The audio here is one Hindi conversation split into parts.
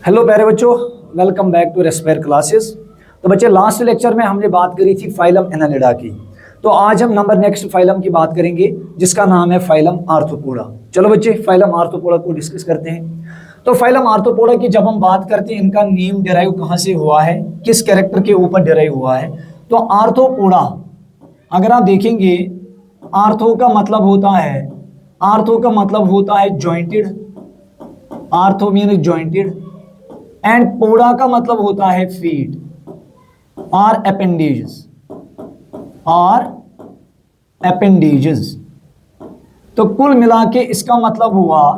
हेलो प्यारे बच्चों, वेलकम बैक टू रेस्पेयर क्लासेस। तो बच्चे, लास्ट लेक्चर में हमने बात करी थी फाइलम एनालिडा की। तो आज हम नंबर नेक्स्ट फाइलम की बात करेंगे जिसका नाम है फाइलम आर्थ्रोपोडा। चलो बच्चे, फाइलम आर्थ्रोपोडा को डिस्कस करते हैं। तो फाइलम आर्थ्रोपोडा की जब हम बात करते हैं, इनका नेम डिराइव कहाँ से हुआ है, किस कैरेक्टर के ऊपर डिराइव हुआ है। तो आर्थ्रोपोडा अगर आप देखेंगे, आर्थो का मतलब होता है jointed. Arthro mean jointed and poda का मतलब होता है फीट और अपेंडेजेस। तो कुल मिला के इसका मतलब हुआ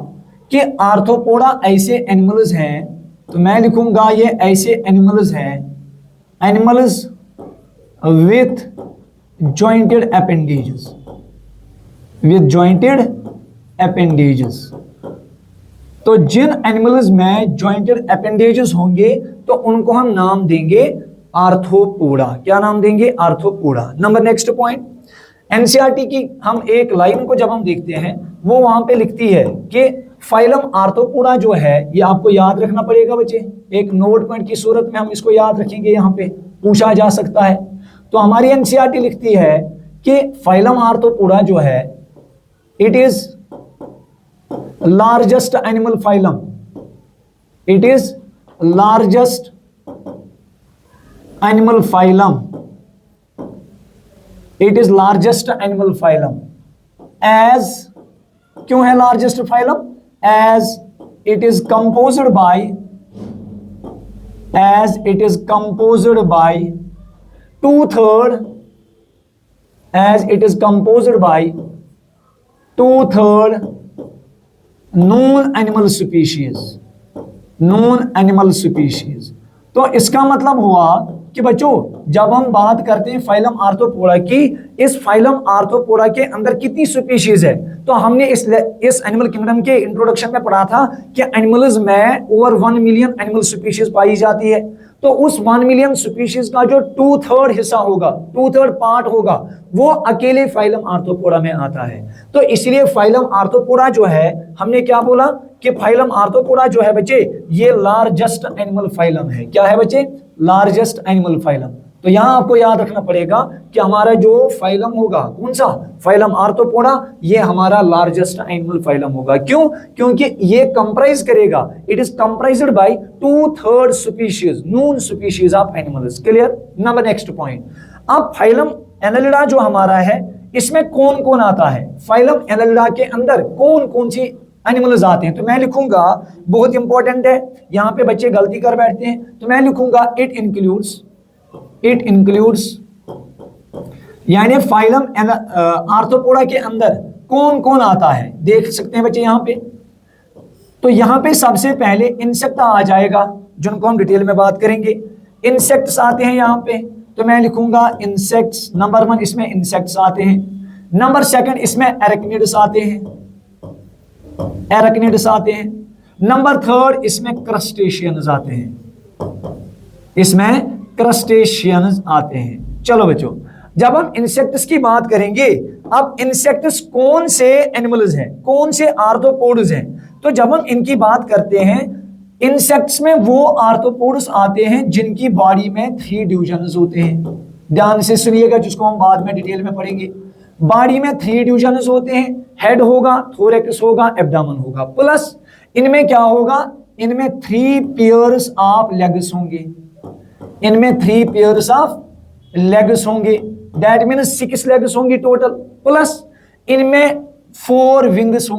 कि आर्थ्रोपोडा ऐसे एनिमल्स हैं, तो मैं लिखूंगा ये ऐसे एनिमल्स हैं, एनिमल्स विथ जॉइंटेड अपेंडेजेस। तो जिन एनिमल्स में जॉइंटेड अपेंडेजेस होंगे तो उनको हम नाम देंगे आर्थ्रोपोडा। क्या नाम देंगे? Arthropoda. Number next point, NCERT की हम एक लाइन को जब हम देखते हैं, वो वहां पे लिखती है कि फाइलम आर्थ्रोपोडा जो है, ये आपको याद रखना पड़ेगा बच्चे, एक नोट पॉइंट की सूरत में हम इसको याद रखेंगे, यहाँ पे पूछा जा सकता है। तो हमारी एनसीईआरटी लिखती है कि फाइलम आर्थ्रोपोडा जो है, it is largest animal phylum. It is largest animal phylum. It is largest animal phylum. As क्यों है largest phylum? As it is composed by two-third non animal species. तो इसका मतलब हुआ कि बच्चों, जब हम बात करते हैं फाइलम आर्थ्रोपोडा की, इस फाइलम आर्थ्रोपोडा के अंदर कितनी स्पीशीज है, तो हमने इस एनिमल किंगडम के इंट्रोडक्शन में पढ़ा था कि एनिमल्स में ओवर 1 मिलियन एनिमल स्पीशीज पाई जाती है। तो उस 1 मिलियन स्पीशीज का जो 2/3 हिस्सा होगा, 2/3 पार्ट होगा, वो अकेले फाइलम आर्थ्रोपोडा में आता है। तो इसलिए फाइलम आर्थ्रोपोडा जो है, हमने क्या बोला कि फाइलम आर्थ्रोपोडा जो है बच्चे, ये लार्जेस्ट एनिमल फाइलम है। क्या है बच्चे? Largest animal phylum. तो यहां आपको याद रखना पड़ेगा कि हमारा जो फाइलम होगा, कौन सा? फाइलम आर्थ्रोपोडा, ये हमारा लार्जेस्ट एनिमल फाइलम होगा। क्यों? क्योंकि ये कंप्राइज करेगा, it is comprised by 2/3 species, non species of animals. Clear? Number next point, अब फाइलम एनालिडा जो हमारा है, इसमें कौन कौन आता है? फाइलम एनालिडा के अंदर कौन कौन सी एनिमल्स आते हैं? तो मैं लिखूंगा, बहुत इंपॉर्टेंट है, यहां पे बच्चे गलती कर बैठते हैं, तो मैं लिखूंगा इट इंक्लूड्स, यानी फाइलम आर्थ्रोपोडा के अंदर कौन कौन आता है, देख सकते हैं बच्चे यहां पे। तो यहां पे सबसे पहले इंसेक्ट आ जाएगा, जिनको हम डिटेल में बात करेंगे। इंसेक्ट्स आते हैं यहां पे, तो मैं लिखूंगा इंसेक्ट्स। नंबर 1 इसमें इंसेक्ट्स आते हैं। नंबर 2 इसमें एराक्निड्स आते हैं। नंबर 3 इसमें क्रस्टेशियंस आते हैं। चलो बच्चों, जब हम इंसेक्ट्स की बात करेंगे, अब इंसेक्ट्स कौन से एनिमल्स हैं, कौन से आर्थ्रोपोड्स हैं? तो जब हम इनकी बात करते हैं, इंसेक्ट्स में वो आर्थ्रोपोड्स आते हैं जिनकी बॉडी में 3 डिविजन्स होते हैं। ध्यान से सुनिएगा, जिसको हम बाद में डिटेल में पढ़ेंगे। बॉडी में 3 डिविजन्स होते हैं, हेड होगा, थोरैक्स होगा, एब्डामन होगा, प्लस इनमें क्या होगा? इनमें 3 पेयर्स ऑफ लेग्स होंगे। दैट मीन्स 6 लेग्स होंगी टोटल, प्लस इनमें 4 विंग्स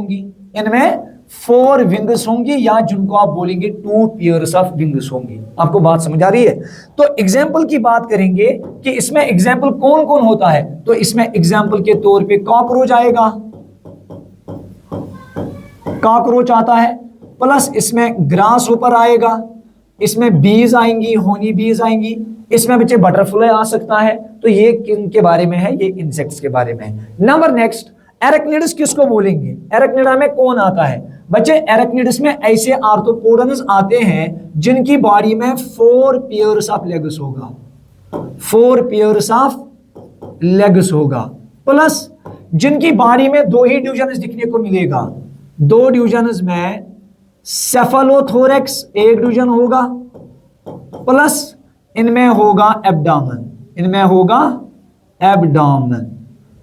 होंगी, या जिनको आप बोलेंगे 2 पेयर्स ऑफ विंग्स होंगी। आपको बात समझ आ रही है? तो एग्जाम्पल की बात करेंगे कि इसमें एग्जाम्पल कौन कौन होता है, तो इसमें एग्जाम्पल के तौर पे कॉकरोच आएगा, कॉकरोच आता है, प्लस इसमें ग्रास ऊपर आएगा, इसमें बीज आएंगी, होनी बीज आएंगी, इसमें बच्चे बटरफ्लाई आ सकता है। तो ये किन के बारे में है? ये इंसेक्ट्स के बारे में है। नंबर नेक्स्ट, एराक्निड्स किसको बोलेंगे? एराक्निडा में कौन आता है बच्चे? एराक्निड्स में ऐसे आर्थ्रोपोडन्स आते हैं जिनकी बॉडी में 4 पेयर्स ऑफ लेग्स होगा, प्लस जिनकी बॉडी में 2 ही डिविजन्स दिखने को मिलेगा। 2 डिविजन्स में सेफेलोथोरैक्स एक डिवीजन होगा, प्लस इनमें होगा एब्डामन, इनमें होगा एब्डामन।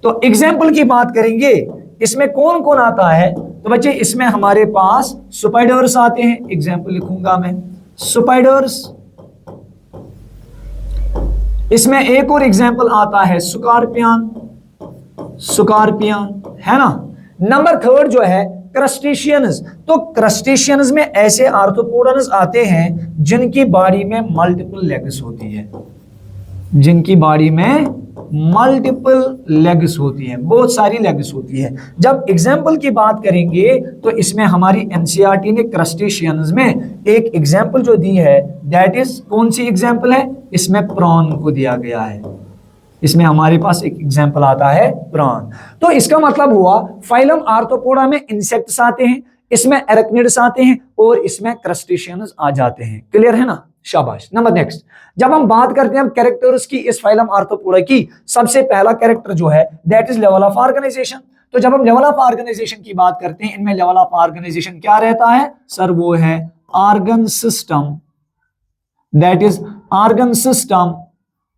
तो एग्जाम्पल की बात करेंगे, इसमें कौन कौन आता है? तो बच्चे इसमें हमारे पास स्पाइडर्स आते हैं, एग्जाम्पल लिखूंगा मैं स्पाइडर्स। इसमें एक और एग्जाम्पल आता है स्कॉर्पियन, स्कॉर्पियन है ना। नंबर थर्ड जो है क्रस्टेशियंस। तो क्रस्टेशियंस में ऐसे आर्थ्रोपोडन्स आते हैं जिनकी बॉडी में मल्टीपल लेग्स होती है, जिनकी बॉडी में मल्टीपल लेग्स होती है, बहुत सारी लेग्स होती है। जब एग्जाम्पल की बात करेंगे तो इसमें हमारी एनसीईआरटी ने क्रस्टेशियंस में एक एग्जाम्पल जो दी है, दैट इज कौन सी एग्जाम्पल है? इसमें प्रॉन को दिया गया है, इसमें हमारे पास एक एग्जाम्पल आता है प्रॉन। तो इसका मतलब हुआ फाइलम आर्थ्रोपोडा में इंसेक्ट्स आते हैं, इसमें एरेक्निड्स आते हैं और इसमें क्रस्टेशियंस आ जाते हैं। क्लियर है ना? शाबाश। नंबर नेक्स्ट, जब हम बात करते हैं कैरेक्टर्स की इस फाइलम आर्थ्रोपोडा की, सबसे पहला कैरेक्टर जो है that is level of organisation. तो जब हम लेवल ऑफ ऑर्गेनाइजेशन की बात करते हैं, इनमें लेवल ऑफ ऑर्गेनाइजेशन क्या रहता है सर? वो है organ system, that is organ system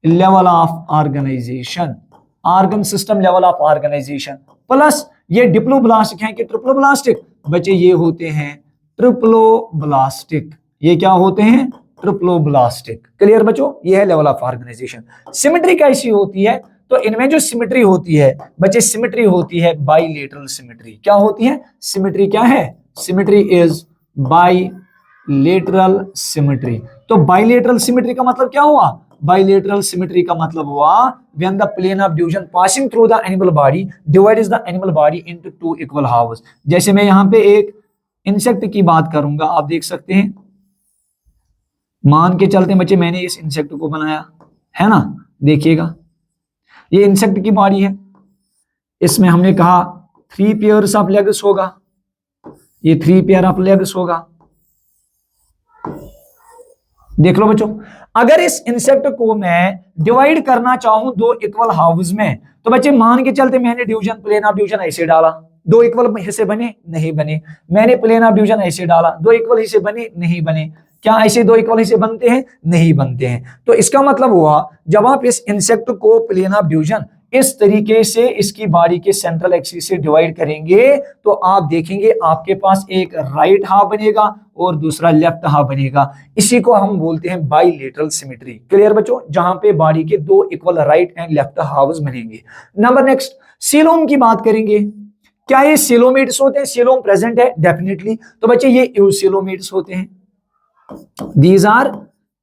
level of organisation, organ system level of organisation. Plus ये डिप्लोब्लास्टिक हैं कि ट्रिप्लोब्लास्टिक? बच्चे ये होते हैं ट्रिप्लोब्लास्टिक, ये क्या होते हैं? ट्रिप्लोब्लास्टिक। क्लियर बच्चों? ये है लेवल ऑफ ऑर्गेनाइजेशन। सिमेट्री कैसी होती है? तो इनमें जो सिमेट्री होती है बच्चे, सिमेट्री होती है बाइलेटरल सिमेट्री। क्या होती है? सिमेट्री क्या है? Symmetry is bilateral symmetry. तो बाइलेटरल सिमेट्री का मतलब क्या हुआ? बाइलेटरल सिमेट्री का मतलब हुआ when the plane of division passing through the animal body divides the animal body into two equal halves। जैसे मैं यहां पे एक इंसेक्ट की बात करूंगा, आप देख सकते हैं, मान के चलते बच्चे मैंने इस इंसेक्ट को बनाया है ना, देखिएगा ये इंसेक्ट की बॉडी है, इसमें हमने कहा 3 पेयर्स ऑफ लेग्स होगा, ये 3 पेयर ऑफ लेग्स होगा। देख लो बच्चों, अगर इस इंसेक्ट को मैं डिवाइड करना चाहूं 2 इक्वल हाउस में, तो बच्चे मान के चलते मैंने डिवीजन, प्लेन ऑफ डिवीजन ऐसे डाला, 2 इक्वल हिस्से बने? नहीं बने। मैंने प्लेन ऑफ डिवीजन ऐसे डाला, 2 इक्वल हिस्से बने? नहीं बने। क्या ऐसे 2 इक्वल हिस्से बनते हैं? नहीं बनते हैं। तो इसका मतलब हुआ जब आप इस इंसेक्ट को प्लेन ऑफ डिवीजन इस तरीके से इसकी बॉडी के सेंट्रल एक्सिस से डिवाइड करेंगे तो आप देखेंगे आपके पास एक राइट हाफ बनेगा और दूसरा लेफ्ट हाफ बनेगा। इसी को हम बोलते हैं बाइलेटरल सिमेट्री। क्लियर बच्चों? जहां पे बॉडी के 2 equal right and left halves बनेंगे। नंबर नेक्स्ट, सीलोम की बात करेंगे। क्या ये सीलोमेट्स होते हैं? सीलोम प्रेजेंट है डेफिनेटली। तो बच्चे ये यूसीलोमेट्स होते हैं, these are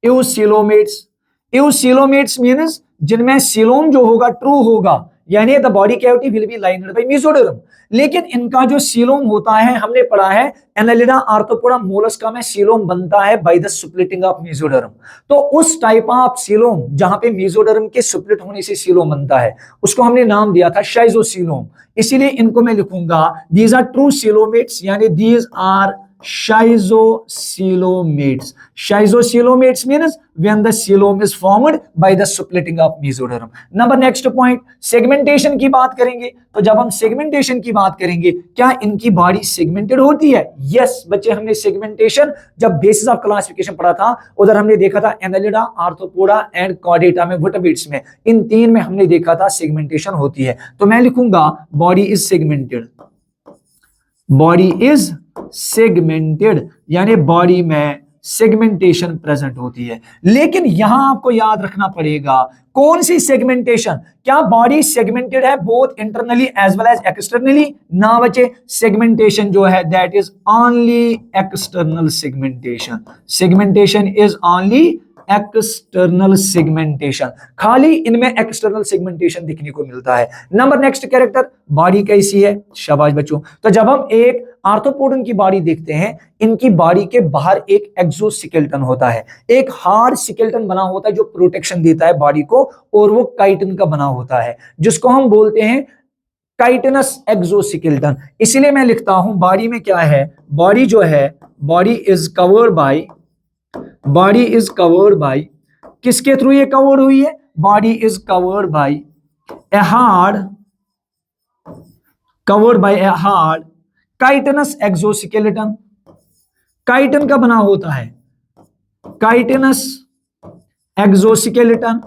eucoelomates. Eucoelomates means जिनमें सीलोम जो होगा ट्रू होगा, यानी the body cavity will be lined by mesoderm. लेकिन इनका जो सीलोम होता है, हमने पढ़ा है एनालिडा आर्थ्रोपोडा मोलस्का में सीलोम बनता है by the splitting of mesoderm. तो उस टाइप ऑफ सीलोम जहां पे मेसोडर्म के स्प्लिट होने से सीलोम बनता है, उसको हमने नाम दिया था शाइजोसीलोम। इसीलिए इनको मैं लिखूंगा दीज आर ट्रू सीलोमेट्स, यानी these are Schizocoelomates. Schizocoelomates means when the coelom is formed by the splitting of mesoderm. Number next point, segmentation की बात करेंगे। तो जब हम segmentation की बात करेंगे, क्या इनकी बॉडी सेगमेंटेड होती है? यस बच्चे, हमने सेगमेंटेशन जब बेसिस ऑफ क्लासिफिकेशन पढ़ा था उधर हमने देखा था एनालिडा, आर्थ्रोपोडा एंड कॉर्डेटा में, वर्टेब्रेट्स में, इन 3 में हमने देखा था सेगमेंटेशन होती है। तो मैं लिखूंगा body is segmented, body is segmented, यानी बॉडी में सेगमेंटेशन प्रेजेंट होती है। लेकिन यहां आपको याद रखना पड़ेगा कौन सी सेगमेंटेशन? क्या बॉडी सेगमेंटेड है both internally as well as externally? ना बच्चे, सेगमेंटेशन जो है that is only external segmentation. Segmentation is only external segmentation, खाली इनमें एक्सटर्नल सेगमेंटेशन दिखने को मिलता है। नंबर नेक्स्ट कैरेक्टर, बॉडी कैसी है? शाबाश बच्चों। तो जब हम एक आर्थ्रोपोडन की बॉडी देखते हैं, इनकी बॉडी के बाहर एक एक्सोस्केलेटन होता है, एक हार्ड स्केलेटन बना होता है जो प्रोटेक्शन देता है बॉडी को, और वो काइटिन का बना होता है जिसको हम बोलते हैं काइटिनस एक्सोस्केलेटन। इसीलिए मैं लिखता हूं बॉडी में क्या है? बॉडी जो है, body is covered by, body is covered by, किसके थ्रू ये कवर्ड हुई है? Body is covered by a hard, covered by a hard chitinous exoskeleton. Chitin का बना होता है काइटिनस एक्सोस्केलेटन।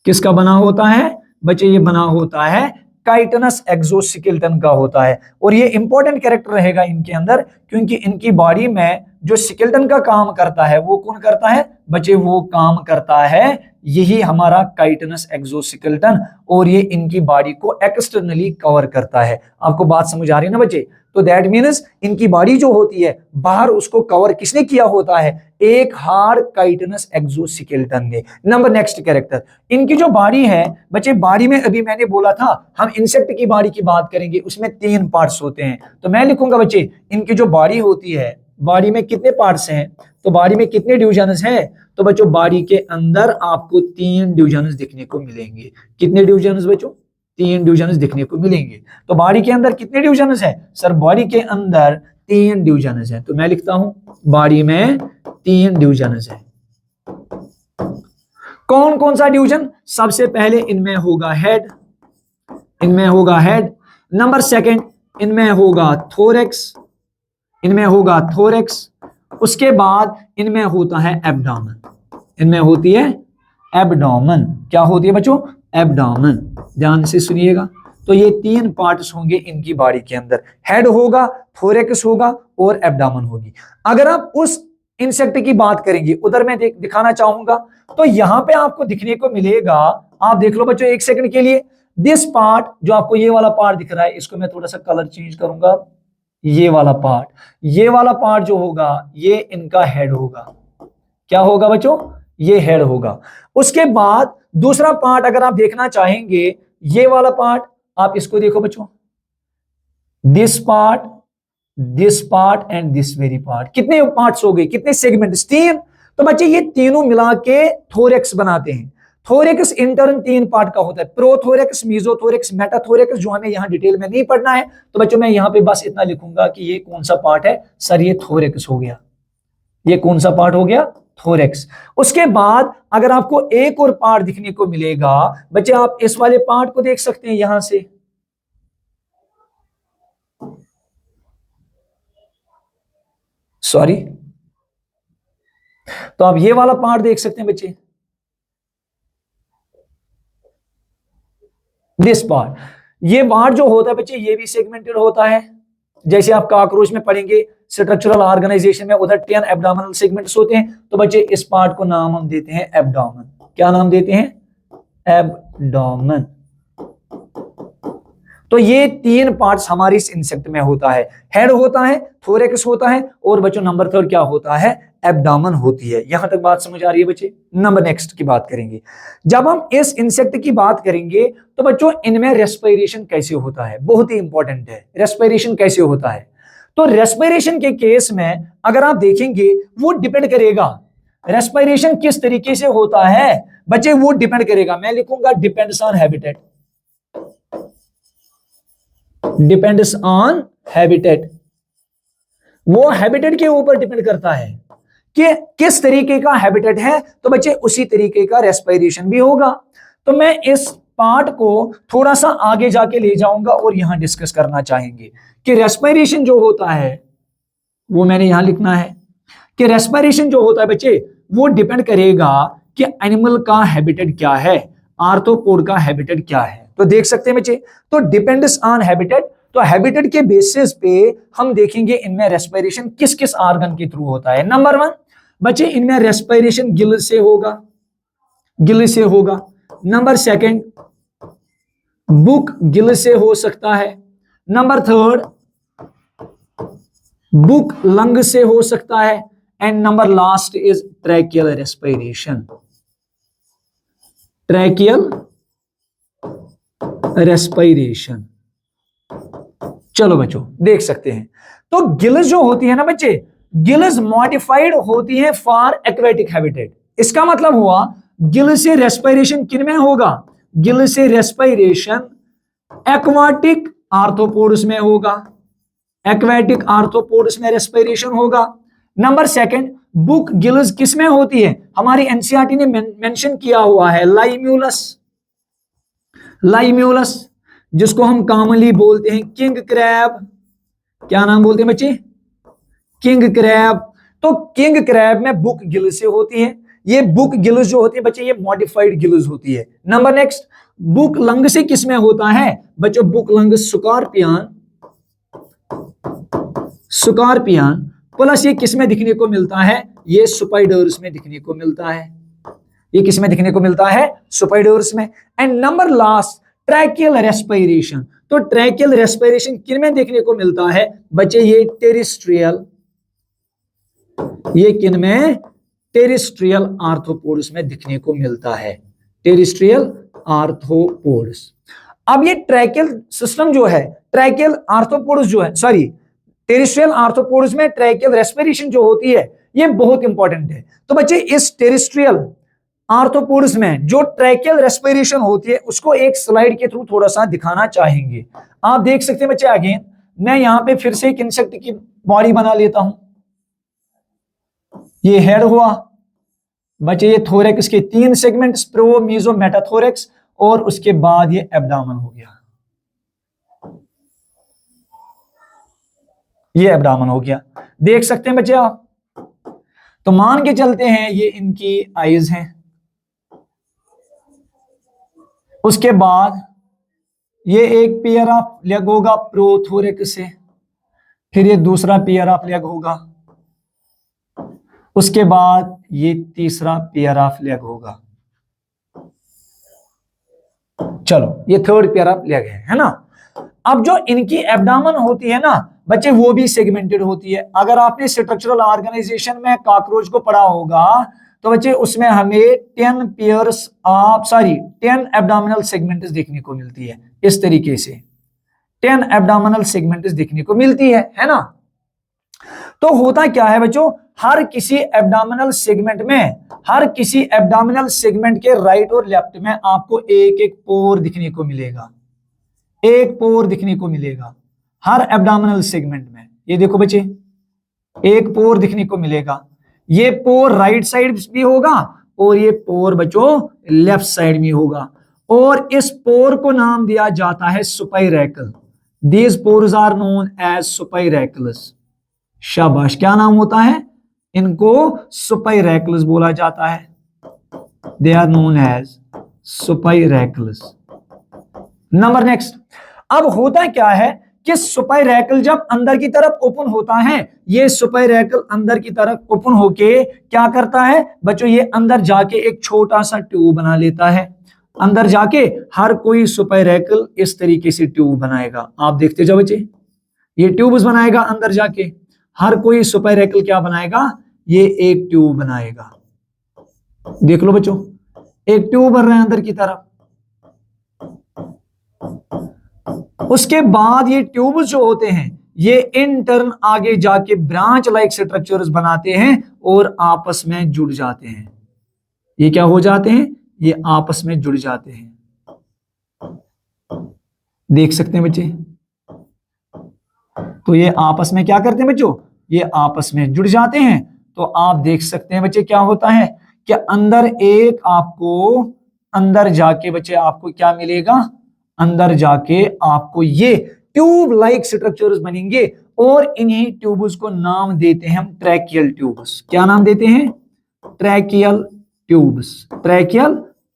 किसका बना होता है बच्चे? ये बना होता है काइटिनस एक्सोस्केलेटन का होता है। और ये इंपॉर्टेंट कैरेक्टर रहेगा इनके अंदर, क्योंकि इनकी बॉडी में जो स्केलेटन का काम करता है वो कौन करता है बच्चे? वो काम करता है यही हमारा काइटिनस एक्सोस्केलेटन, और ये इनकी बॉडी को एक्सटर्नली कवर करता है। आपको बात समझ आ रही है ना बच्चे? तो दैट मीन्स इनकी बॉडी जो होती है बाहर उसको कवर किसने किया होता है? एक हार्ड काइटिनस एक्सोस्केलेटन ने। नंबर नेक्स्ट कैरेक्टर, इनकी जो बॉडी है बच्चे, बॉडी में अभी मैंने बोला था हम इंसेक्ट की बॉडी की बात करेंगे, उसमें 3 पार्ट्स होते हैं। तो मैं लिखूंगा बच्चे इनकी जो बॉडी होती है, बॉडी में कितने पार्ट्स हैं? तो बॉडी में कितने डिविजन्स हैं? तो बच्चों बॉडी के अंदर आपको 3 डिविजन्स दिखने को मिलेंगे। कितने डिविजन्स बच्चों? 3 डिविजन्स दिखने को मिलेंगे। तो बॉडी के अंदर कितने डिविजन्स हैं? सर बॉडी के अंदर 3 डिविजन्स हैं। तो मैं लिखता हूं बॉडी में 3 डिविजन्स हैं। कौन कौन सा डिवीजन? सबसे पहले इनमें होगा हेड, इनमें होगा हेड। नंबर सेकंड इनमें होगा थोरेक्स, इनमें होगा थोरेक्स। उसके बाद इनमें होता है एब्डोमेन, इनमें होती है एब्डोमेन। क्या होती है बच्चों? एब्डोमेन। ध्यान से सुनिएगा। तो ये 3 पार्ट्स होंगे इनकी बॉडी के अंदर, हेड होगा, थोरेक्स होगा और एब्डोमेन होगी। अगर आप उस इंसेक्ट की बात करेंगे, उधर मैं दिखाना चाहूंगा, तो यहां पे आपको दिखने को मिलेगा, आप देख लो बच्चों 1 सेकंड के लिए, दिस पार्ट जो आपको ये वाला पार्ट दिख रहा है, इसको मैं थोड़ा सा कलर चेंज करूंगा। ये वाला पार्ट, ये वाला पार्ट जो होगा ये इनका हेड होगा। क्या होगा बच्चों? ये हेड होगा। उसके बाद दूसरा पार्ट अगर आप देखना चाहेंगे, ये वाला पार्ट, आप इसको देखो बच्चों, this part and this very part. कितने पार्ट्स हो गए? कितने सेगमेंट्स? 3। तो बच्चे ये तीनों मिला के थोरेक्स बनाते हैं। थोरेक्स इंटर्न 3 पार्ट का होता है, प्रोथोरेक्स, मीजोथोरेक्स, मेटाथोरेक्स, जो हमें यहां डिटेल में नहीं पढ़ना है। तो बच्चों मैं यहां पे बस इतना लिखूंगा कि ये कौन सा पार्ट है? सर ये थोरेक्स हो गया। ये कौन सा पार्ट हो गया? थोरेक्स। उसके बाद अगर आपको एक और पार्ट दिखने को मिलेगा बच्चे, आप इस वाले पार्ट को देख सकते हैं यहां से, सॉरी, तो आप ये वाला पार्ट देख सकते हैं बच्चे, दिस पार्ट। ये पार्ट जो होता है बच्चे ये भी सेगमेंटेड होता है। जैसे आप कॉकरोच में पढ़ेंगे स्ट्रक्चरल ऑर्गेनाइजेशन में, उधर 10 एब्डोमिनल सेगमेंट्स होते हैं। तो बच्चे इस पार्ट को नाम हम देते हैं एब्डोमेन। क्या नाम देते हैं? एब्डोमेन। तो ये 3 पार्ट्स हमारे इस इंसेक्ट में होता है, हेड होता है, थोरेक्स होता है, और बच्चों नंबर 3 क्या होता है? एब्डोमेन होती है। यहां तक बात समझ आ रही है बच्चे? नंबर नेक्स्ट की बात करेंगे। जब हम इस इंसेक्ट की बात करेंगे तो बच्चों इनमें रेस्पिरेशन कैसे होता है, बहुत ही इंपॉर्टेंट है। रेस्पिरेशन कैसे होता है? तो रेस्पिरेशन के केस में अगर आप देखेंगे वो डिपेंड करेगा, रेस्पिरेशन किस तरीके से होता है बच्चे, वो डिपेंड करेगा। मैं लिखूंगा depends on habitat, depends on habitat. वो हैबिटेट के ऊपर डिपेंड करता है कि किस तरीके का हैबिटेट है, तो बच्चे उसी तरीके का रेस्पिरेशन भी होगा। तो मैं इस पार्ट को थोड़ा सा आगे जाके ले जाऊंगा और यहां डिस्कस करना चाहेंगे कि रेस्पिरेशन जो होता है वो मैंने यहां लिखना है कि रेस्पिरेशन जो होता है बच्चे वो डिपेंड करेगा कि एनिमल का हैबिटेट क्या है, आर्थ्रोपोड का हैबिटेट क्या है। तो देख सकते हैं बच्चे, तो डिपेंड्स ऑन हैबिटेट। तो हैबिटेट के बेसिस पे हम देखेंगे इनमें रेस्पिरेशन किस किस ऑर्गन के थ्रू होता है। नंबर 1 बच्चे इनमें रेस्पिरेशन गिल से होगा, गिल से होगा। नंबर 2 बुक गिल से हो सकता है। नंबर 3 बुक लंग से हो सकता है। And number last is tracheal respiration, tracheal respiration. चलो बच्चों देख सकते हैं, तो गिल्स जो होती है ना बच्चे, गिल्स मॉडिफाइड होती है फॉर एक्वेटिक हैबिटेट। इसका मतलब हुआ गिल से रेस्पिरेशन किन में होगा? गिल से रेस्पिरेशन एक्वाटिक आर्थ्रोपोड्स में होगा, एक्वेटिक आर्थ्रोपोड्स में रेस्पिरेशन होगा। नंबर 2 बुक गिल्स किस में होती है? हमारी एनसीईआरटी ने मेंशन किया हुआ है लाइम्यूलस, लाइम्यूलस जिसको हम कॉमनली बोलते हैं किंग क्रैब। क्या नाम बोलते हैं बच्चे? King crab. तो किंग क्रैब में बुक गिल्स से होती है, ये बुक गिल्स जो होती है बच्चे ये मॉडिफाइड गिल्स होती है। नंबर नेक्स्ट, बुक लंग से किसमें होता है बच्चों, book lung scorpion, scorpion plus ये किसमें दिखने को मिलता है, ये स्पाइडर्स में दिखने को मिलता है, ये किसमें दिखने को मिलता है, स्पाइडर्स में। And number last, tracheal respiration. तो ट्रैकियल रेस्पिरेशन किन में देखने को मिलता है बच्चे, ये टेरिस्ट्रियल, ये किन में, टेरिस्ट्रियल आर्थ्रोपोड्स में दिखने को मिलता है, टेरिस्ट्रियल आर्थ्रोपोड्स। अब ये ट्रैकियल सिस्टम जो है, ट्रैकियल आर्थ्रोपोड्स जो है, सॉरी टेरिस्ट्रियल आर्थ्रोपोड्स में ट्रैकियल रेस्पिरेशन जो होती है ये बहुत इंपॉर्टेंट है। तो बच्चे इस टेरिस्ट्रियल आर्थ्रोपोड्स में जो ट्रैकियल रेस्पिरेशन होती है उसको एक स्लाइड के थ्रू थोड़ा सा दिखाना चाहेंगे। आप देख सकते हैं बच्चे, अगेन मैं यहां पे फिर से एक इंसेक्ट की बॉडी बना लेता हूं। ये हेड हुआ बच्चे, ये थोरैक्स के 3 सेगमेंट्स, प्रो मीजो मेटाथोरैक्स, और उसके बाद ये एब्डामन हो गया, ये एब्डामन हो गया, देख सकते हैं बच्चे आप। तो मान के चलते हैं ये इनकी आईज हैं, उसके बाद ये एक पेयर ऑफ लेग होगा प्रोथोरैक्स से, फिर ये दूसरा पेयर ऑफ लेग होगा, उसके बाद ये तीसरा पेयर ऑफ लेग होगा, चलो ये थर्ड पेयर ऑफ लेग है ना। अब जो इनकी एब्डामन होती है ना बच्चे वो भी सेगमेंटेड होती है। अगर आपने स्ट्रक्चरल ऑर्गेनाइजेशन में कॉकरोच को पढ़ा होगा तो बच्चे उसमें हमें 10 पेयर्स ऑफ 10 एब्डोमिनल सेगमेंट्स देखने को मिलती है, इस तरीके से 10 एब्डोमिनल सेगमेंट्स देखने को मिलती है ना। तो होता क्या है बच्चों, हर किसी एब्डोमिनल सेगमेंट में, हर किसी एब्डोमिनल सेगमेंट के राइट और लेफ्ट में आपको एक एक पोर दिखने को मिलेगा, एक पोर दिखने को मिलेगा हर एब्डोमिनल सेगमेंट में। ये देखो बच्चे, एक पोर दिखने को मिलेगा, ये पोर राइट साइड भी होगा और ये पोर बच्चों लेफ्ट साइड में होगा, और इस पोर को नाम दिया जाता है spiracle. These pores are known as spiracles. शाबाश, क्या नाम होता है इनको, सुपाइरैकल्स बोला जाता है, they are known as spiracles. Number next, अब होता क्या है कि सुपाइरैकल जब अंदर की तरफ ओपन होता है, ये सुपाइरैकल अंदर की तरफ ओपन होके क्या करता है बच्चों, ये अंदर जाके एक छोटा सा ट्यूब बना लेता है। अंदर जाके हर कोई सुपाइरैकल इस तरीके से ट्यूब बनाएगा, आप देखते जाओ बच्चे, ये ट्यूब्स बनाएगा अंदर जाके, हर कोई सुपाइरैकल क्या बनाएगा, ये एक ट्यूब बनाएगा। देख लो बच्चों, एक ट्यूब बन रहा है अंदर की तरफ। उसके बाद ये ट्यूब्स जो होते हैं ये इन टर्न आगे जाके ब्रांच लाइक स्ट्रक्चर्स बनाते हैं और आपस में जुड़ जाते हैं। ये क्या हो जाते हैं, ये आपस में जुड़ जाते हैं, देख सकते हैं बच्चे। तो ये आपस में क्या करते हैं बच्चों, ये आपस में जुड़ जाते हैं। तो आप देख सकते हैं बच्चे क्या होता है कि अंदर एक आपको, अंदर जाके बच्चे आपको क्या मिलेगा, अंदर जाके आपको ये ट्यूब लाइक स्ट्रक्चर्स बनेंगे और इन्हीं ट्यूब्स को नाम देते हैं हम ट्रैकियल ट्यूब्स। क्या नाम देते हैं, ट्रैकियल ट्यूब्स, ट्रैकियल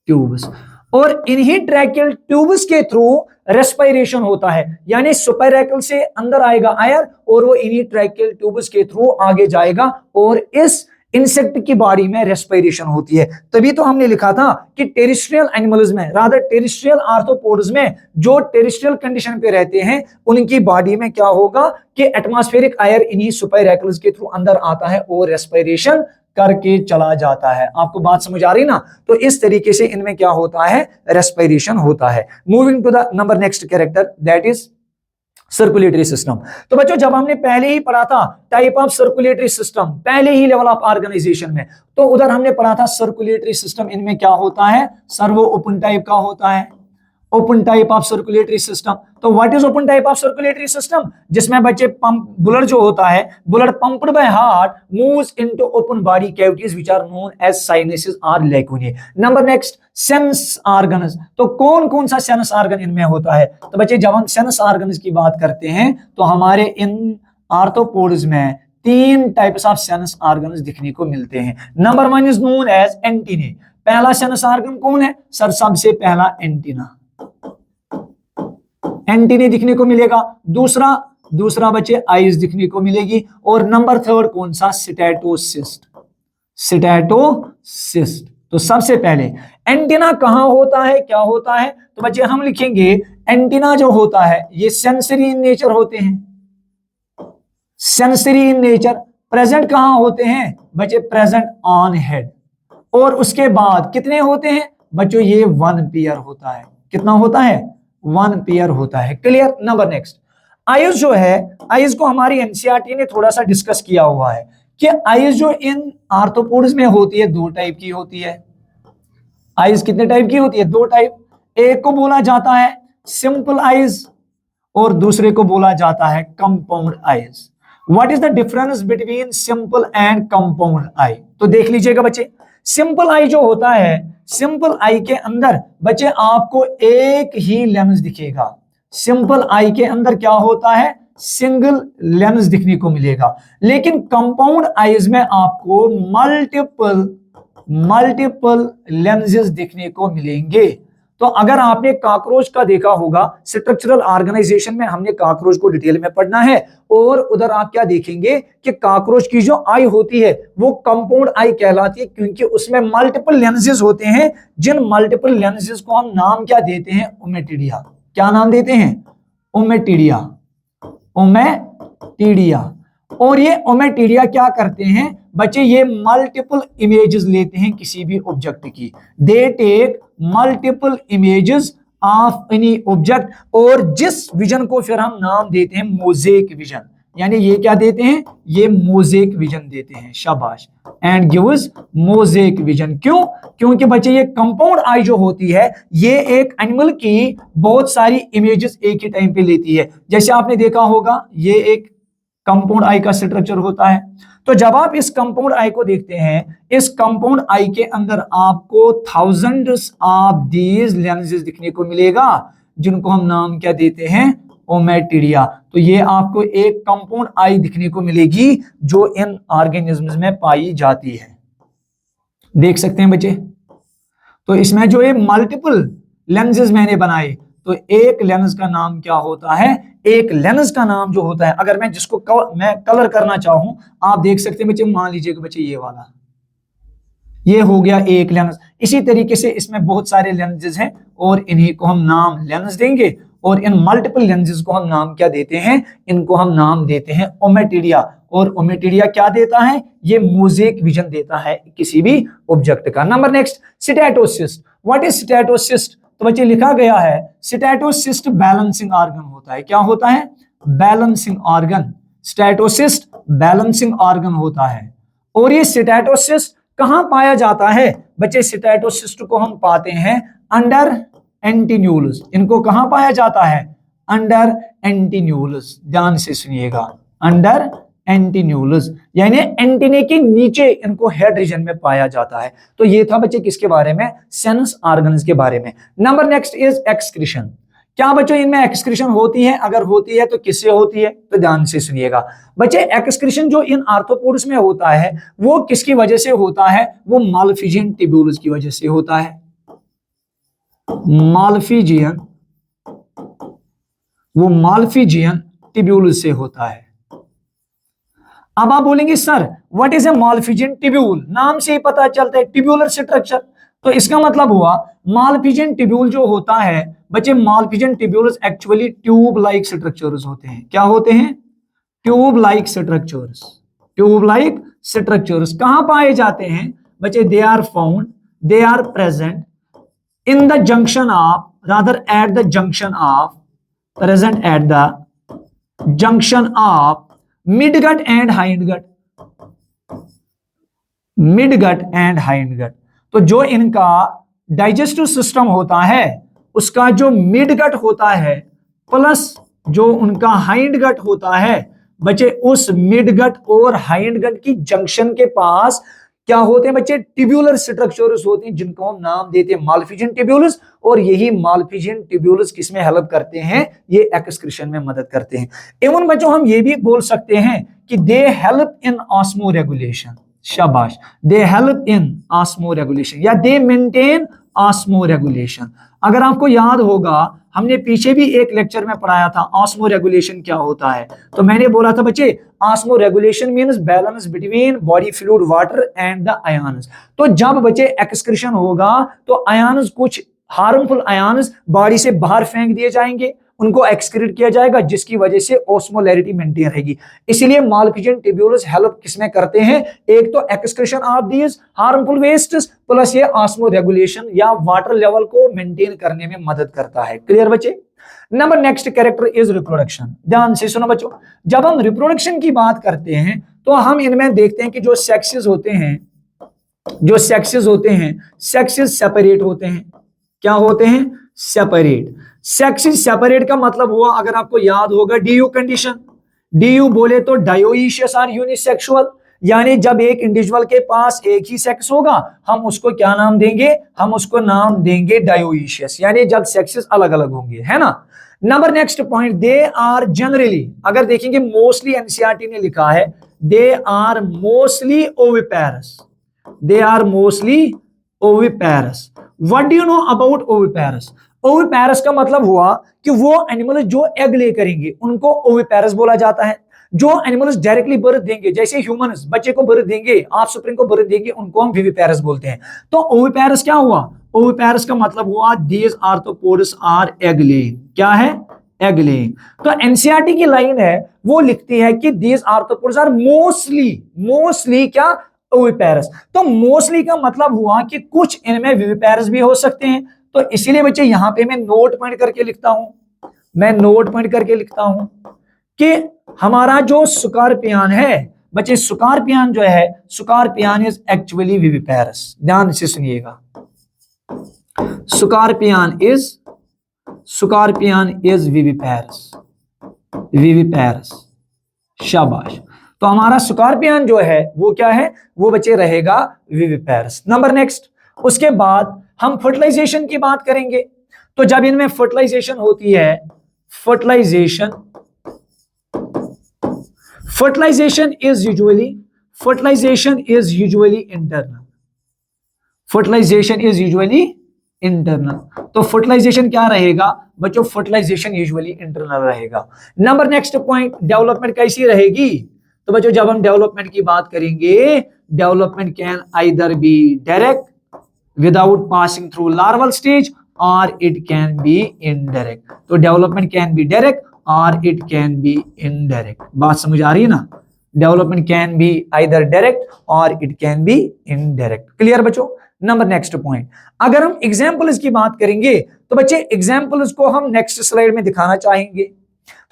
ट्यूब्स। और इन्हीं ट्रैकियल ट्यूब्स के थ्रू रेस्पिरेशन होता है, यानी सुपाइरैकल से अंदर आएगा एयर और वो इन्हीं ट्रैकियल ट्यूब्स के थ्रू आगे जाएगा और इस इंसेक्ट की बॉडी में रेस्पिरेशन होती है। तभी तो हमने लिखा था कि टेरिस्ट्रियल एनिमल्स में, रादर टेरिस्ट्रियल आर्थ्रोपोड्स में जो टेरिस्ट्रियल कंडीशन पे रहते हैं उनकी बॉडी में क्या होगा कि एटमॉस्फेरिक एयर इन्हीं सुपाइरैकल्स के थ्रू अंदर आता है और रेस्पिरेशन करके चला जाता है। आपको बात समझ आ रही ना। तो इस तरीके से इनमें क्या होता है, रेस्पिरेशन होता है। Moving to the number next character, that is circulatory system. तो बच्चों जब हमने पहले ही पढ़ा था टाइप ऑफ सर्कुलेटरी सिस्टम, पहले ही लेवल ऑफ ऑर्गेनाइजेशन में, तो उधर हमने पढ़ा था सर्कुलेटरी सिस्टम इनमें क्या होता है, सर्वो ओपन टाइप का होता है, open type of circulatory system. तो what is open type of circulatory system, जिसमें बच्चे पंप, ब्लड जो होता है, blood pumped by heart moves into open body cavities which are known as sinuses और lacunae. Number next, sense organs. तो कौन कौन सा सेंस ऑर्गन इनमें होता है, तो बच्चे जब हम सेंस ऑर्गन्स की बात करते हैं तो हमारे इन आर्थ्रोपोड्स में तीन टाइप्स ऑफ सेंस ऑर्गन्स दिखने को मिलते हैं। Number 1 is known as antennae. पहला सेंस ऑर्गन कौन है सर? सबसे पहला एंटीना, एंटीने दिखने को मिलेगा। दूसरा बच्चे आईज दिखने को मिलेगी। और नंबर 3 कौन सा? Statocyst, statocyst. तो सबसे पहले एंटीना कहां होता है, क्या होता है? तो बच्चे हम लिखेंगे एंटीना जो होता है ये सेंसरी इन नेचर होते हैं, सेंसरी इन नेचर। प्रेजेंट कहां होते हैं बच्चे? Present on head. और उसके बाद कितने होते हैं बच्चों? ये 1 पेयर होता है। कितना होता है? 1 पेयर होता है। क्लियर? नंबर नेक्स्ट, आइज जो है, आइज को हमारी एनसीईआरटी ने थोड़ा सा डिस्कस किया हुआ है कि आइज जो इन आर्थ्रोपोड्स में होती है 2 टाइप की होती है। आइज कितने टाइप की होती है? 2 टाइप। एक को बोला जाता है सिंपल आइज और दूसरे को बोला जाता है compound eyes. What is the difference between simple and compound eye? तो देख लीजिएगा बच्चे, सिंपल आई जो होता है, सिंपल आई के अंदर बच्चे आपको एक ही लेंस दिखेगा। सिंपल आई के अंदर क्या होता है? सिंगल लेंस दिखने को मिलेगा। लेकिन कंपाउंड आईज में आपको मल्टीपल लेंसेज दिखने को मिलेंगे। तो अगर आपने कॉकरोच का देखा होगा, स्ट्रक्चरल ऑर्गेनाइजेशन में हमने कॉकरोच को डिटेल में पढ़ना है, और उधर आप क्या देखेंगे कि कॉकरोच की जो आई होती है वो कंपाउंड आई कहलाती है, क्योंकि उसमें मल्टीपल लेंसेज होते हैं, जिन मल्टीपल लेंसेज को हम नाम क्या देते हैं? ओमेटिडिया। क्या नाम देते हैं? Ommatidia, ommatidia. और ये ओमेटिडिया क्या करते हैं बच्चे? ये मल्टीपल इमेजेस लेते हैं किसी भी ऑब्जेक्ट की। They take multiple images of any object, और जिस विजन को फिर हम नाम देते हैं मोज़ेक विजन। यानी ये क्या देते हैं? ये मोज़ेक विजन देते हैं। शाबाश। And gives mosaic vision. क्यों? क्योंकि बच्चे ये कंपाउंड आई जो होती है ये एक एनिमल की बहुत सारी इमेजेस एक ही टाइम पे लेती है। जैसे आपने देखा होगा ये एक कंपाउंड आई का स्ट्रक्चर होता है। तो जब आप इस कंपाउंड आई को देखते हैं, इस कंपाउंड आई के अंदर आपको थाउजेंड्स ऑफ दीज लेंसेज दिखने को मिलेगा, जिनको हम नाम क्या देते हैं? ओमेटिडिया। तो ये आपको एक कंपाउंड आई दिखने को मिलेगी जो इन ऑर्गेनिज्म्स में पाई जाती है। देख सकते हैं बच्चे। तो इसमें जो ये मल्टीपल लेंसेज मैंने बनाए, तो एक लेंस का नाम क्या होता है? एक लेंस का नाम जो होता है, अगर मैं जिसको मैं कलर करना चाहूं, आप देख सकते हैं बच्चे, मान लीजिएगा बच्चे ये वाला, ये हो गया एक लेंस। इसी तरीके से इसमें बहुत सारे लेंसेज हैं और इन्हीं को हम नाम लेंस देंगे, और इन मल्टीपल लेंसेज को हम नाम क्या देते हैं? इनको हम नाम देते हैं ओमेटिडिया। और ओमेटिडिया क्या देता है? ये मोज़ेक विजन देता है किसी भी ऑब्जेक्ट का। Number next, statocyst. What is statocyst? तो बच्चे लिखा गया है स्टेटोसिस्ट बैलेंसिंग ऑर्गन होता है। क्या होता है? Balancing organ. Statocyst balancing organ होता है। और ये स्टेटोसिस्ट कहां पाया जाता है बच्चे? स्टेटोसिस्ट को हम पाते हैं अंडर एंटीन्यूलस। इनको कहां पाया जाता है? अंडर एंटीन्यूलस। ध्यान से सुनिएगा, अंडर एंटीन्यूलस, यानी एंटीने के नीचे इनको हेड रीजन में पाया जाता है। तो ये था बच्चे किसके बारे में? सेंस ऑर्गन्स के बारे में। Number next is excretion. क्या बच्चों इनमें एक्सक्रीशन होती है? अगर होती है तो किससे होती है? तो ध्यान से सुनिएगा बच्चे, एक्सक्रीशन जो इन आर्थ्रोपोड्स में होता है वो किसकी वजह से होता है? वो मालफिजियन ट्यूब्यूल्स की वजह से होता है। मालफिजियन, वो मालफिजियन ट्यूब्यूल्स से होता है। अब आप बोलेंगे sir what is a Malpighian tubule? नाम से ही पता चलता है ट्यूब्यूलर स्ट्रक्चर। तो इसका मतलब हुआ मालफिजियन ट्यूब्यूल जो होता है बच्चे, Malpighian tubules actually tube like structures होते हैं। क्या होते हैं? Tube like structures. Tube like structures कहां पाए जाते हैं बच्चे? They are found, they are present in the junction of, rather at the junction of, present at the junction of midgut and hindgut, midgut and hindgut. तो जो इनका डाइजेस्टिव सिस्टम होता है उसका जो मिडगट होता है प्लस जो उनका हाइंडगट होता है बच्चे, उस मिडगट और हाइंडगट की जंक्शन के पास क्या होते हैं बच्चे? ट्यूब्यूलर स्ट्रक्चर्स होते हैं जिनको हम नाम देते हैं माल्फिजियन ट्यूब्यूल्स, और यही माल्फिजियन ट्यूब्यूल्स किसमें हेल्प करते हैं? ये एक्सक्रीशन में मदद करते हैं। एवं बच्चों हम ये भी बोल सकते हैं कि they help in osmoregulation, शाबाश, they help in osmoregulation या दे मेंटेन ऑस्मो रेगुलेशन। अगर आपको याद होगा हमने पीछे भी एक लेक्चर में पढ़ाया था ऑस्मो रेगुलेशन क्या होता है, तो मैंने बोला था बच्चे osmo regulation means balance between body fluid water and the ions. तो जब बच्चे एक्सक्रीशन होगा तो आयन्स, कुछ हार्मफुल आयन्स बॉडी से बाहर फेंक दिए जाएंगे, उनको एक्सक्रीट किया जाएगा, जिसकी वजह से ऑस्मोलैरिटी मेंटेन रहेगी। इसलिए माल्फिजियन ट्यूब्यूल्स हेल्प किसमें करते हैं? एक तो excretion of these harmful wastes, plus ये ऑस्मो रेगुलेशन या वाटर लेवल को मेंटेन करने में मदद करता है। क्लियर बच्चे? Number next character is reproduction. ध्यान से सुनो बच्चों, जब हम रिप्रोडक्शन की बात करते हैं तो हम इनमें देखते हैं कि जो सेक्सेस होते हैं, सेक्सेस सेपरेट होते हैं। क्या होते हैं? सेपरेट। सेक्सेस सेपरेट का मतलब हुआ, अगर आपको याद होगा डीयू कंडीशन, डीयू बोले तो डायोइशियस और यूनिसेक्सुअल, यानी जब एक इंडिविजुअल के पास एक ही सेक्स होगा हम उसको क्या नाम देंगे? हम उसको नाम देंगे डायोइशियस, यानी जब सेक्सेस अलग अलग होंगे, है ना। Number next point, they are generally, अगर देखेंगे मोस्टली एनसीईआरटी ने लिखा है they are mostly oviparous, they are mostly oviparous. What do you know about oviparous? Oviparous का मतलब हुआ कि वो एनिमल जो एग ले करेंगे उनको ओविपेरस बोला जाता है। जो एनिमल्स डायरेक्टली बर्थ देंगे, जैसे ह्यूमंस बच्चे को बर्थ देंगे, ऑफस्प्रिंग को बर्थ देंगे, उनको हम विविपेरस बोलते हैं। तो ओविपेरस क्या हुआ? ओविपेरस का मतलब हुआ these arthropods are egg laying. क्या है? Egg laying. तो एनसीईआरटी की लाइन है वो लिखती है कि दीज आर्थ्रोपोड्स आर मोस्टली क्या? ओविपेरस। तो मोस्टली का मतलब हुआ कि कुछ इनमें विविपेरस भी हो सकते हैं। तो इसीलिए बच्चे यहां पे मैं नोट पॉइंट करके लिखता हूं, कि हमारा जो स्कॉर्पियन है बच्चे, स्कॉर्पियन जो है, स्कॉर्पियन इज एक्चुअली विविपेरस। ध्यान से सुनिएगा, स्कॉर्पियन इज विविपेरस। शाबाश। तो हमारा स्कॉर्पियन जो है वो क्या है? वो बच्चे रहेगा विविपेरस। नंबर नेक्स्ट, उसके बाद हम फर्टिलाइजेशन की बात करेंगे। तो जब इनमें फर्टिलाइजेशन होती है, फर्टिलाइजेशन इज यूजुअली इंटरनल। तो फर्टिलाइजेशन क्या रहेगा बच्चों? फर्टिलाइजेशन यूजुअली इंटरनल रहेगा। नंबर नेक्स्ट पॉइंट, डेवलपमेंट कैसी रहेगी? तो बच्चों जब हम डेवलपमेंट की बात करेंगे, development can either be direct without passing through larval stage or it can be indirect। तो डेवलपमेंट कैन बी डायरेक्ट और इट कैन बी इनडायरेक्ट। बात समझ आ रही है ना? Development can be either direct और it can be indirect. Clear बच्चों? नंबर नेक्स्ट पॉइंट, अगर हम एग्जांपल्स की बात करेंगे तो बच्चे एग्जांपल्स को हम नेक्स्ट स्लाइड में दिखाना चाहेंगे।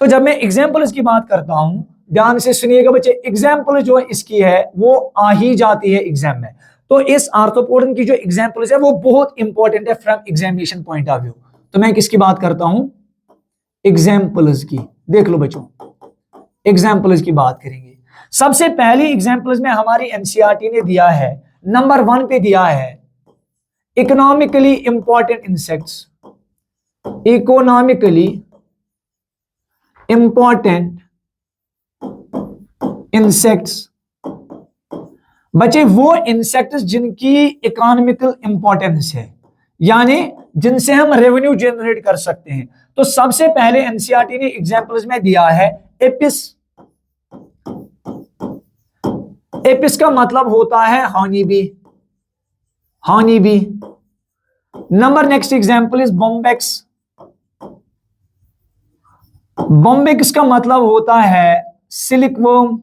तो जब मैं एग्जांपल्स की बात करता हूं, ध्यान से सुनिएगा बच्चे, एग्जांपल जो इसकी है वो आ ही जाती है एग्जाम में। तो इस आर्थ्रोपोडन की जो एग्जांपल्स है वो बहुत इंपॉर्टेंट है from examination point of view. तो मैं किसकी बात करता हूं? एग्जांपल्स की। देख लो बच्चों, एग्जांपल्स की बात करेंगे। सबसे पहली एग्जांपल्स में हमारी एनसीईआरटी ने दिया है, नंबर 1 पे दिया है economically important insects. Economically important insects बच्चे वो इंसेक्ट्स जिनकी इकोनॉमिकल इंपॉर्टेंस है, यानी जिनसे हम रेवेन्यू जनरेट कर सकते हैं। तो सबसे पहले एनसीईआरटी ने एग्जांपल्स में दिया है एपिस। एपिस का मतलब होता है honey bee. Number next example is Bombyx. Bombyx का मतलब होता है सिल्कवर्म।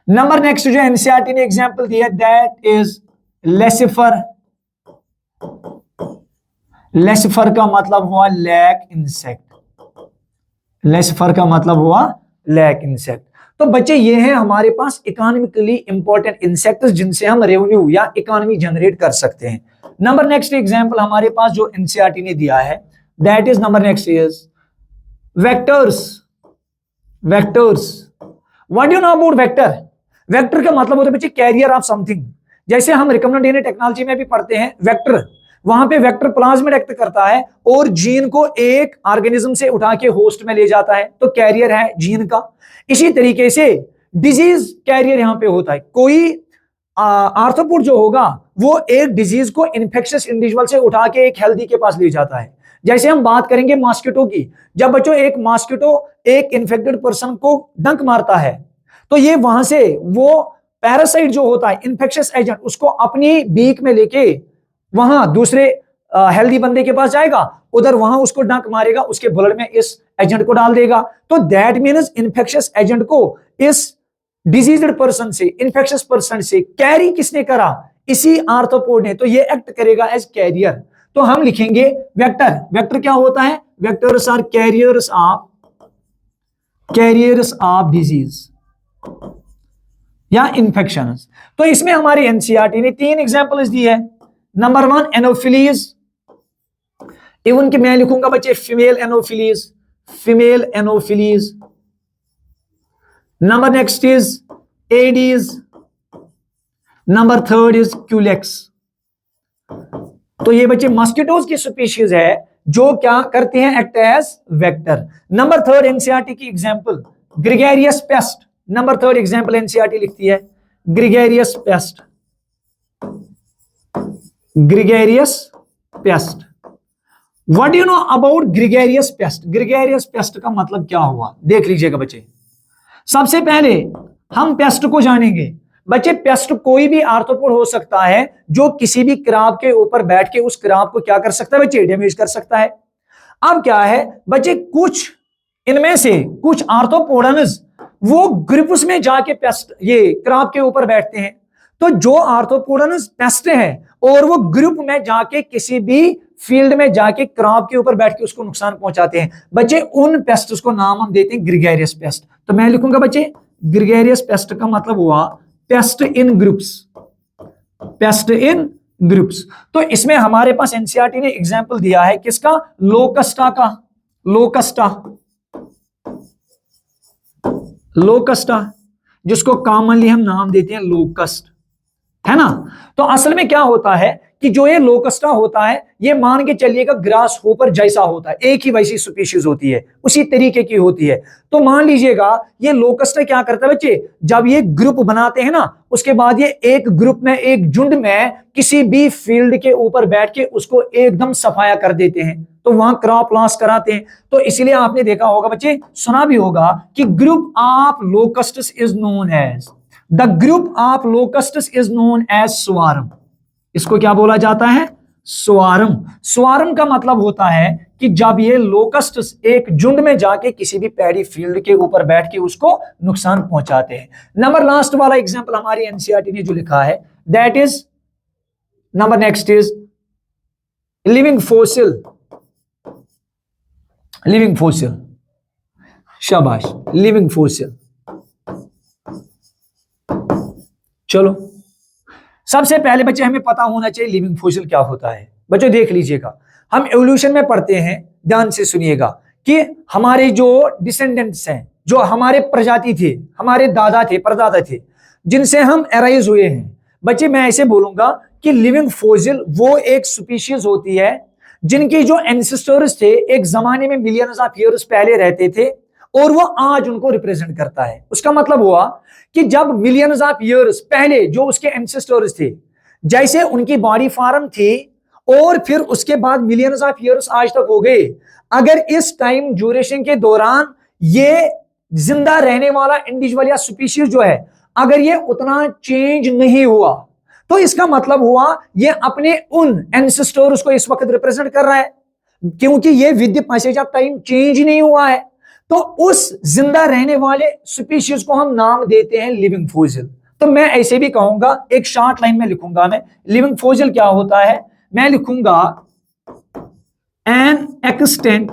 नंबर नेक्स्ट जो एनसीईआरटी ने एग्जांपल दिया दैट इज लेसिफर। लेसिफर का मतलब हुआ लैक इंसेक्ट। तो बच्चे ये हैं हमारे पास इकोनॉमिकली इंपॉर्टेंट इंसेक्ट्स जिनसे हम रेवेन्यू या इकोनॉमी जनरेट कर सकते हैं। नंबर नेक्स्ट एग्जांपल हमारे पास जो एनसीईआरटी ने दिया है that is number next is vectors. What you know about vector? Vector का मतलब होता है बच्चे कैरियर ऑफ समथिंग। जैसे हम रिकमेंडेड डीएनए टेक्नोलॉजी में भी पढ़ते हैं वेक्टर, वहां पे वेक्टर प्लाज्मिड एक्ट करता है और जीन को एक ऑर्गेनिज्म से उठा के होस्ट में ले जाता है, तो कैरियर है जीन का। इसी तरीके से डिजीज कैरियर यहां पे होता है। कोई आर्थ्रोपोड जो होगा वो एक डिजीज को इन्फेक्शियस इंडिविजुअल से उठा के एक हेल्दी के पास ले जाता है। जैसे हम बात करेंगे मॉस्किटो की, जब बच्चों एक मॉस्किटो एक इन्फेक्टेड पर्सन को डंक मारता है तो ये वहां से वो पैरासाइट जो होता है इन्फेक्शियस एजेंट उसको अपनी बीक में लेके वहां दूसरे हेल्दी बंदे के पास जाएगा, उधर वहां उसको डंक मारेगा, उसके ब्लड में इस एजेंट को डाल देगा। तो दैट मीन्स इन्फेक्शियस एजेंट को इस डिजीज्ड पर्सन से, इन्फेक्शियस पर्सन से कैरी किसने करा? इसी आर्थ्रोपोड ने, तो ये एक्ट करेगा एज कैरियर। तो हम लिखेंगे वेक्टर। वेक्टर क्या होता है? Vectors are carriers of disease या इन्फेक्शन। तो इसमें हमारी एनसीईआरटी ने 3 एग्जांपल्स दी है। नंबर 1 एनोफिलीज, इवन कि मैं लिखूंगा बच्चे female Anopheles. Number next is Aedes, number 3 is Culex. तो ये बच्चे मॉस्किटोज की स्पीशीज है जो क्या करते हैं? Act as vector. Number 3 NCERT की example gregarious pest. Number 3 example NCERT लिखती है gregarious pest. Gregarious pest, what you know about gregarious pest? Gregarious pest का मतलब क्या हुआ देख लीजिएगा बच्चे। सबसे पहले हम पेस्ट को जानेंगे। बच्चे पेस्ट कोई भी आर्थ्रोपोड हो सकता है जो किसी भी क्रॉप के ऊपर बैठ के उस क्रॉप को क्या कर सकता है बच्चे? डैमेज कर सकता है। अब क्या है बच्चे, कुछ इनमें से कुछ आर्थ्रोपोडन्स वो ग्रुप्स में जाके पेस्ट ये क्रॉप के ऊपर बैठते हैं। तो जो आर्थ्रोपोडन्स पेस्ट है और वो ग्रुप में जाके किसी भी फील्ड में जाके क्रॉप के ऊपर बैठ के उसको नुकसान पहुंचाते हैं, बच्चे उन पेस्ट्स को नाम हम देते हैं ग्रेगेरियस पेस्ट। तो मैं लिखूंगा बच्चे ग्रेगेरियस पेस्ट का मतलब हुआ paste in groups, paste in groups. तो इसमें हमारे पास एनसीईआरटी ने एग्जांपल दिया है किसका? लोकस्टा का। लोकस्टा जिसको कॉमनली हम नाम देते हैं लोकस्ट, है ना। तो असल में क्या होता है कि जो ये लोकस्टा होता है ये मान के चलिएगा ग्रास होपर जैसा होता है, एक ही वैसी स्पीशीज होती है, उसी तरीके की होती है। तो मान लीजिएगा ये लोकस्टा क्या करता है बच्चे, जब ये ग्रुप बनाते हैं ना उसके बाद ये एक ग्रुप में, एक झुंड में किसी भी फील्ड के ऊपर बैठ के उसको एकदम सफाया कर देते हैं, तो वहां क्रॉप लॉस कराते हैं। तो इसलिए आपने देखा होगा बच्चे, सुना भी होगा कि group of locusts is known as, the group of locusts is known as swarm. इसको क्या बोला जाता है? स्वार्म। स्वार्म का मतलब होता है कि जब ये लोकस्ट्स एक झुंड में जाके किसी भी पैडी फील्ड के ऊपर बैठ के उसको नुकसान पहुंचाते हैं। नंबर लास्ट वाला एग्जांपल हमारी एनसीईआरटी ने जो लिखा है that is number next is living fossil. Living fossil, शाबाश, लिविंग फोसिल। चलो सबसे पहले बच्चे हमें पता होना चाहिए लिविंग फोसिल क्या होता है। बच्चों देख लीजिएगा, हम एवोल्यूशन में पढ़ते हैं, ध्यान से सुनिएगा, कि हमारे जो डिसेंडेंट्स हैं, जो हमारे प्रजाति थे, हमारे दादा थे, परदादा थे, जिनसे हम एराइज हुए हैं, बच्चे मैं ऐसे बोलूंगा कि लिविंग फोसिल वो एक स्पीशीज होती है जिनके जो एंसेस्टर्स थे एक जमाने में मिलियंस ऑफ ईयर्स पहले रहते थे और वो आज उनको रिप्रेजेंट करता है। उसका मतलब हुआ कि जब मिलियंस ऑफ ईयर्स पहले जो उसके एंसेस्टर्स थे, जैसे उनकी बॉडी फॉर्म थी और फिर उसके बाद मिलियंस ऑफ ईयर्स आज तक हो गए, अगर इस टाइम ड्यूरेशन के दौरान ये जिंदा रहने वाला इंडिविजुअल या स्पीशीज जो है अगर ये उतना चेंज नहीं हुआ, तो इसका मतलब हुआ ये अपने उन एंसेस्टर्स को इस वक्त रिप्रेजेंट कर रहा है, क्योंकि ये with the passage of time change नहीं हुआ है। तो उस जिंदा रहने वाले स्पीशीज को हम नाम देते हैं लिविंग फोसिल। तो मैं ऐसे भी कहूंगा, एक शॉर्ट लाइन में लिखूंगा मैं, लिविंग फोसिल क्या होता है, मैं लिखूंगा एन एक्सटेंट।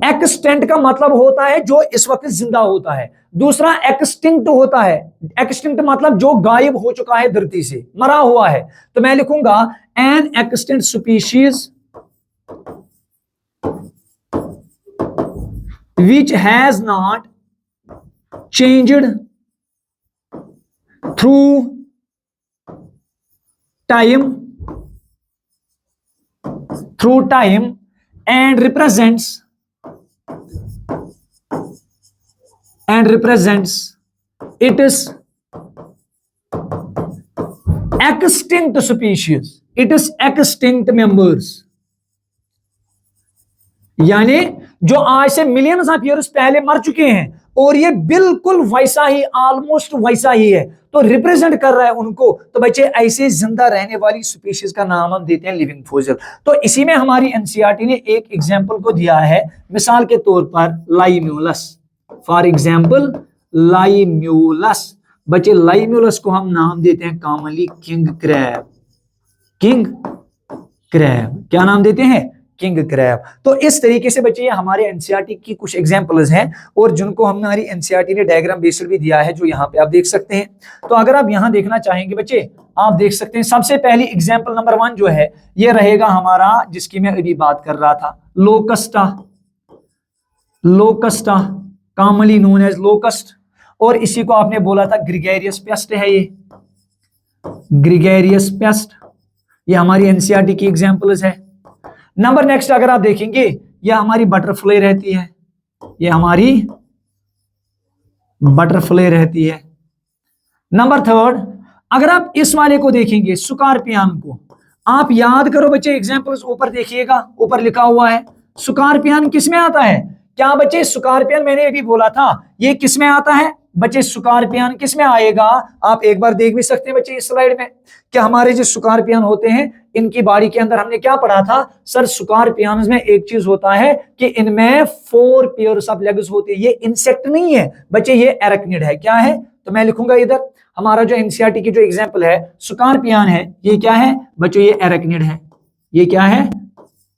एक्सटेंट का मतलब होता है जो इस वक्त जिंदा होता है। दूसरा एक्सटिंक्ट होता है, एक्सटिंक्ट मतलब जो गायब हो चुका है धरती से, मरा हुआ है। तो मैं लिखूंगा an extent species which has not changed through time and represents its extinct species, its extinct members। यानी जो आज से मिलियंस ऑफ ईयर्स पहले मर चुके हैं और ये बिल्कुल वैसा ही, ऑलमोस्ट वैसा ही है, तो रिप्रेजेंट कर रहा है उनको। तो बच्चे ऐसे जिंदा रहने वाली स्पीशीज का नाम हम देते हैं लिविंग फॉसिल। तो इसी में हमारी एनसीईआरटी ने एक एग्जांपल को दिया है, मिसाल के तौर पर लाइम्यूलस, फॉर एग्जांपल लाइम्यूलस। बच्चे लाइम्यूलस को हम नाम देते हैं commonly king crab. King crab क्या नाम देते हैं? King crab. तो इस तरीके से बच्चे ये हमारे एनसीईआरटी की कुछ एग्जांपल्स हैं और जिनको हमारी एनसीईआरटी ने डायग्राम बेस्ड भी दिया है, जो यहाँ पे आप देख सकते हैं। तो अगर आप यहाँ देखना चाहेंगे बच्चे, आप देख सकते हैं सबसे पहली एग्जांपल नंबर 1 जो है ये रहेगा हमारा, जिसकी मैं अभी बात कर रहा था, Locusta. Locusta commonly known as locust, और इसी को आपने बोला था ग्रिगेरियस पेस्ट है। ये ग्रिगेरियस पेस्ट, ये हमारी एनसीईआरटी की एग्जांपल्स है। नंबर नेक्स्ट अगर आप देखेंगे, ये हमारी बटरफ्लाई रहती है, ये हमारी बटरफ्लाई रहती है। नंबर 3 अगर आप इस वाले को देखेंगे, स्कॉर्पियन को, आप याद करो बच्चे एग्जांपल्स ऊपर देखिएगा, ऊपर लिखा हुआ है। स्कॉर्पियन किस में आता है? क्या बच्चे स्कॉर्पियन मैंने अभी बोला था, ये किस में आता है? बच्चे स्कॉर्पियन किस में आएगा? आप एक बार देख भी सकते हैं बच्चे इस स्लाइड में, कि हमारे जो स्कॉर्पियन होते हैं इनकी बॉडी के अंदर हमने क्या पढ़ा था सर? स्कॉर्पियंस में एक चीज होता है कि इनमें 4 पेयर्स ऑफ लेग्स होते हैं। ये इंसेक्ट नहीं है बच्चे, ये एराक्निड है। क्या है? तो मैं लिखूंगा इधर, हमारा जो एनसीईआरटी की जो एग्जांपल है स्कॉर्पियन है, ये क्या है बच्चों? ये एराक्निड है। ये क्या है?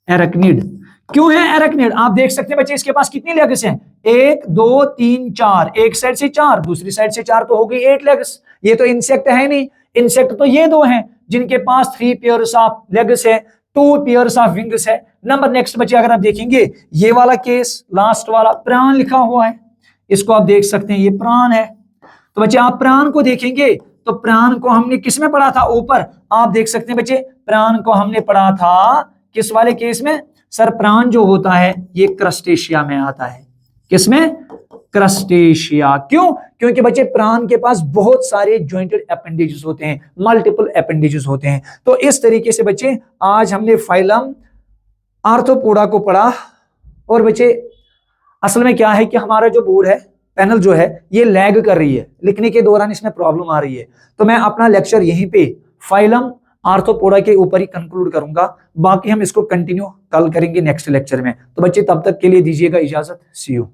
एराक्निड। क्यों है एराक्निड? आप देख सकते हैं बच्चे इसके पास कितनी लेग्स हैं? 1 2 3 4, एक साइड से 4, दूसरी साइड से 4, तो हो गई 8 लेग्स। ये तो इंसेक्ट है नहीं, इंसेक्ट तो ये 2 हैं जिनके पास 3 पेयर्स ऑफ लेग्स है, 2 पेयर्स ऑफ विंग्स है। नंबर नेक्स्ट बच्चे अगर आप देखेंगे, ये वाला केस लास्ट वाला, प्राण लिखा हुआ है, इसको आप देख सकते हैं, ये प्राण है। तो बच्चे आप प्राण को देखेंगे तो प्राण को हमने किस में पढ़ा था? ऊपर आप देख सकते हैं बच्चे, प्राण को हमने पढ़ा था किस वाले केस में? सर प्राण जो होता है ये क्रस्टेशिया में आता है। किसमें? क्रस्टेशिया। क्यों? क्योंकि बच्चे प्राण के पास बहुत सारे जॉइंटेड अपेंडेजेस होते हैं, मल्टीपल अपेंडेजेस होते हैं। तो इस तरीके से बच्चे आज हमने फाइलम आर्थ्रोपोडा को पढ़ा। और बच्चे असल में क्या है कि हमारा जो बोर्ड है, पैनल जो है, ये लैग कर रही है, लिखने के दौरान इसमें प्रॉब्लम आ रही है। तो मैं अपना लेक्चर यहीं पे फाइलम आर्थ्रोपोडा के ऊपर ही कंक्लूड करूंगा, बाकी हम इसको कंटिन्यू कल करेंगे नेक्स्ट लेक्चर में। तो बच्चे तब तक के लिए दीजिएगा इजाजत। सी यू।